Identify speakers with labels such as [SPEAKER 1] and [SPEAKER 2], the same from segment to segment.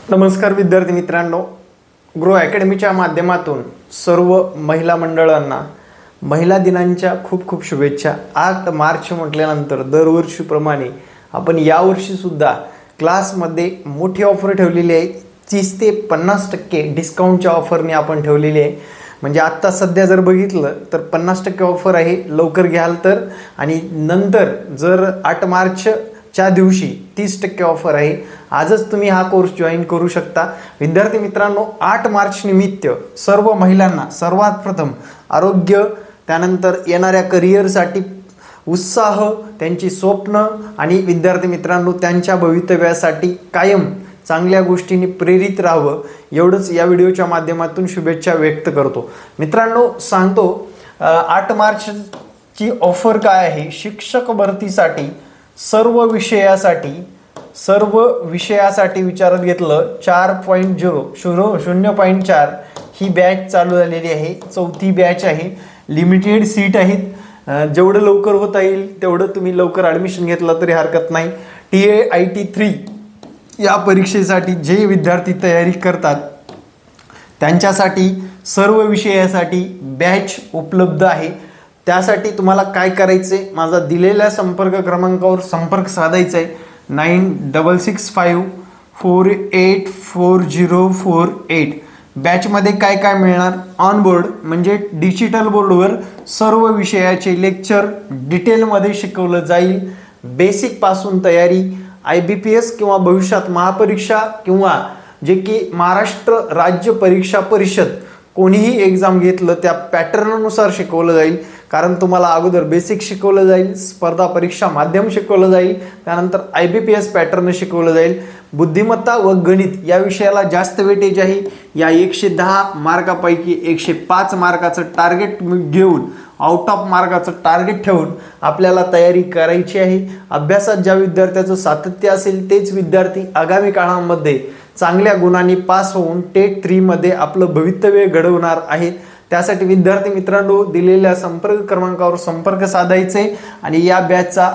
[SPEAKER 1] नमस्कार विद्यार्थी मित्रांनो, ग्रो अकॅडमीच्या माध्यमातून सर्व महिला मंडळांना महिला दिनांच्या खूप खूप शुभेच्छा। 8 मार्च म्हटल्यानंतर दरवर्षीप्रमाणे आपण यावर्षीसुद्धा क्लासमध्ये मोठी ऑफर ठेवलेली आहे। 30 ते 50% डिस्काउंटच्या ऑफरने आपण ठेवलेली आहे। म्हणजे आता सध्या जर बघितलं तर 50% ऑफर आहे, लवकर घ्याल तर। आणि नंतर जर 8 मार्चच्या दिवशी 30% ऑफर आहे। आजच तुम्ही हा कोर्स जॉईन करू शकता। विद्यार्थी मित्रांनो, 8 मार्च निमित्त सर्व महिलांना सर्वात प्रथम आरोग्य, त्यानंतर येणाऱ्या करिअरसाठी उत्साह, त्यांची स्वप्न आणि विद्यार्थी मित्रांनो त्यांच्या भवितव्यासाठी कायम चांगल्या गोष्टींनी प्रेरित राहावं एवढंच या व्हिडिओच्या माध्यमातून शुभेच्छा व्यक्त करतो। मित्रांनो सांगतो 8 मार्चची ऑफर काय आहे। शिक्षक भरतीसाठी सर्व विषयासाठी विचारत घेतलं 4.0 ही बॅच चालू झालेली आहे। चौथी बॅच आहे, लिमिटेड सीट आहेत। जेवढं लवकर होता येईल तेवढं तुम्ही लवकर ॲडमिशन घेतलं तरी हरकत नाही। TAIT3 या परीक्षेसाठी जे विद्यार्थी तयारी करतात त्यांच्यासाठी सर्व विषयासाठी बॅच उपलब्ध आहे। त्यासाठी तुम्हाला काय करायचे, माझा दिलेल्या संपर्क क्रमांकावर संपर्क साधायचा आहे। 9665484048। बॅचमध्ये काय काय मिळणार, ऑन बोर्ड म्हणजे डिजिटल बोर्डवर सर्व विषयाचे लेक्चर डिटेलमध्ये शिकवलं जाईल। बेसिक पासून तयारी, IBPS किंवा भविष्यात महापरीक्षा किंवा जे की महाराष्ट्र राज्य परीक्षा परिषद कोणीही एक्झाम घेतलं त्या पॅटर्ननुसार शिकवलं जाईल। कारण तुम्हाला अगोदर बेसिक शिकवलं जाईल, स्पर्धा परीक्षा माध्यम शिकवलं जाईल, त्यानंतर IBPS पॅटर्न शिकवलं जाईल। बुद्धिमत्ता व गणित या विषयाला जास्त वेटेज आहे। या 110 मार्कापैकी 105 मार्काचं टार्गेट घेऊन, आउट ऑफ मार्काचं टार्गेट ठेवून आपल्याला तयारी करायची आहे। अभ्यासात ज्या विद्यार्थ्याचं सातत्य असेल तेच विद्यार्थी आगामी काळामध्ये चांगल्या गुणांनी पास होऊन टेट 3 मध्ये आपलं भवितव्य घडवणार आहेत। त्यासाठी विद्यार्थी मित्रांनो दिलेल्या संपर्क क्रमांकावर संपर्क साधायचे आणि या बॅचचा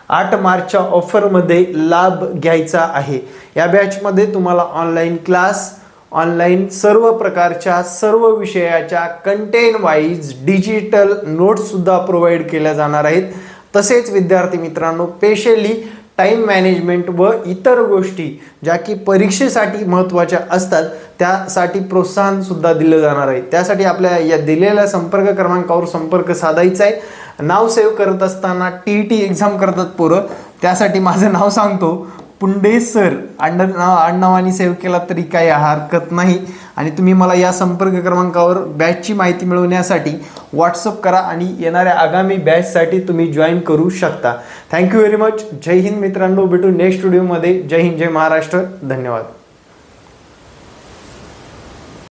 [SPEAKER 1] 8 मार्चच्या ऑफरमध्ये लाभ घ्यायचा आहे। या बॅचमध्ये तुम्हाला ऑनलाईन क्लास, ऑनलाईन सर्व प्रकारच्या सर्व विषयाच्या कंटेंट वाईज डिजिटल नोट्ससुद्धा प्रोव्हाइड केल्या जाणार आहेत। तसेच विद्यार्थी मित्रांनो स्पेशली टाईम मॅनेजमेंट व इतर गोष्टी ज्या की परीक्षेसाठी महत्त्वाच्या असतात त्यासाठी प्रोत्साहन सुद्धा दिलं जाणार आहे। त्यासाठी आपल्या या दिलेल्या संपर्क क्रमांकावर संपर्क साधायचा आहे। नाव सेव्ह करत असताना TET एक्झाम करतात पोरं, त्यासाठी माझं नाव सांगतो, पुंडे सर आडनावाने सेव्ह केला तरी काही हरकत नाही। आणि तुम्ही मला या संपर्क क्रमांकावर बॅचची माहिती मिळवण्यासाठी व्हॉट्सअप करा आणि येणाऱ्या आगामी बॅचसाठी तुम्ही जॉईन करू शकता। Thank you very much. जय हिंद मित्रांनो, भेटू नेक्स्ट व्हिडिओमध्ये। जय हिंद, जय महाराष्ट्र, धन्यवाद।